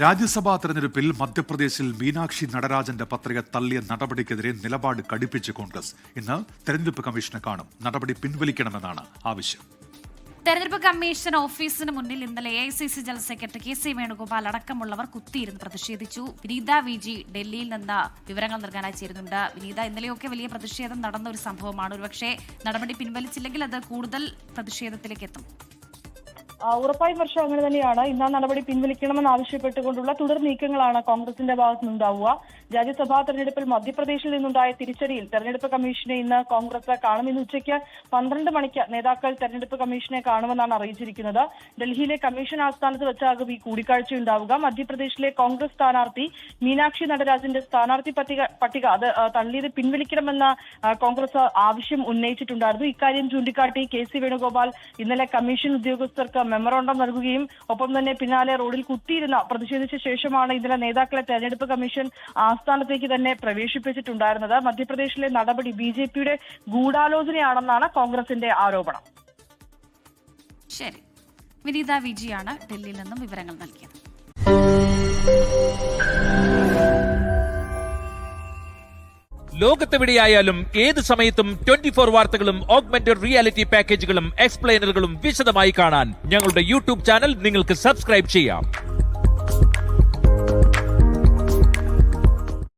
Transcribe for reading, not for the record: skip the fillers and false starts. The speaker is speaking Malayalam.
രാജ്യസഭാ തെരഞ്ഞെടുപ്പിൽ മധ്യപ്രദേശിൽ മീനാക്ഷി നടരാജന്റെ പത്രിക തള്ളിയ നടപടിക്കെതിരെ നിലപാട് കടുപ്പിച്ച് കോൺഗ്രസ്. ഇന്ന് തെരഞ്ഞെടുപ്പ് കമ്മീഷനെ കാണും. നടപടി പിൻവലിക്കണമെന്നാണ് ആവശ്യം. തെരഞ്ഞെടുപ്പ് കമ്മീഷൻ ഓഫീസിന് മുന്നിൽ ഇന്നലെ AICC general secretary KC Venugopal അടക്കമുള്ളവർ കുത്തിയിരുന്ന് പ്രതിഷേധിച്ചു. വിനീത VG ഡൽഹിയിൽ നിന്ന് വിവരങ്ങൾ നൽകാനായി ചേരുന്നുണ്ട്. വിനീത, ഇന്നലെയൊക്കെ വലിയ പ്രതിഷേധം നടന്ന ഒരു സംഭവമാണ്. ഒരുപക്ഷെ നടപടി പിൻവലിച്ചില്ലെങ്കിൽ അത് കൂടുതൽ പ്രതിഷേധത്തിലേക്ക് എത്തും. ഉറപ്പായും വർഷം അങ്ങനെ തന്നെയാണ്. ഇന്ന് നടപടി പിൻവലിക്കണമെന്ന് ആവശ്യപ്പെട്ടുകൊണ്ടുള്ള തുടർ നീക്കങ്ങളാണ് കോൺഗ്രസിന്റെ ഭാഗത്തു നിന്നുണ്ടാവുക. രാജ്യസഭാ തെരഞ്ഞെടുപ്പിൽ മധ്യപ്രദേശിൽ നിന്നുണ്ടായ തിരിച്ചടിയിൽ തെരഞ്ഞെടുപ്പ് കമ്മീഷനെ ഇന്ന് കോൺഗ്രസ് കാണും. ഇന്ന് ഉച്ചയ്ക്ക് 12 മണിക്ക് നേതാക്കൾ തെരഞ്ഞെടുപ്പ് കമ്മീഷനെ കാണുമെന്നാണ് അറിയിച്ചിരിക്കുന്നത്. ഡൽഹിയിലെ കമ്മീഷൻ ആസ്ഥാനത്ത് വെച്ചാകും ഈ കൂടിക്കാഴ്ചയുണ്ടാവുക. മധ്യപ്രദേശിലെ കോൺഗ്രസ് സ്ഥാനാർത്ഥി മീനാക്ഷി നടരാജന്റെ സ്ഥാനാർത്ഥി പട്ടിക അത് തള്ളിയത് പിൻവലിക്കണമെന്ന കോൺഗ്രസ് ആവശ്യം ഉന്നയിച്ചിട്ടുണ്ടായിരുന്നു. ഇക്കാര്യം ചൂണ്ടിക്കാട്ടി KC വേണുഗോപാൽ ഇന്നലെ കമ്മീഷൻ ഉദ്യോഗസ്ഥർക്ക് മെമ്മോറാണ്ടം നൽകുകയും ഒപ്പം തന്നെ പിന്നാലെ റോഡിൽ കുത്തിയിരുന്ന പ്രതിഷേധിച്ച ശേഷമാണ് ഇന്നലെ നേതാക്കളെ തെരഞ്ഞെടുപ്പ് കമ്മീഷൻ ആസ്ഥാനത്തേക്ക് തന്നെ പ്രവേശിപ്പിച്ചിട്ടുണ്ടായിരുന്നത്. മധ്യപ്രദേശിലെ നടപടി BJPയുടെ ഗൂഢാലോചനയാണെന്നാണ് കോൺഗ്രസിന്റെ ആരോപണം. ശരി, വിനീത VG ആണ് ഡൽഹിയിൽ നിന്നും വിവരങ്ങൾ നൽകിയത്. ലോകത്തെവിടെയായാലും ഏത് സമയത്തും 24 വാർത്തകളും ഓഗ്മെന്റഡ് റിയാലിറ്റി പാക്കേജുകളും എക്സ്പ്ലെയിനറുകളും വിശദമായി കാണാൻ ഞങ്ങളുടെ YouTube ചാനൽ നിങ്ങൾക്ക് സബ്സ്ക്രൈബ് ചെയ്യാം.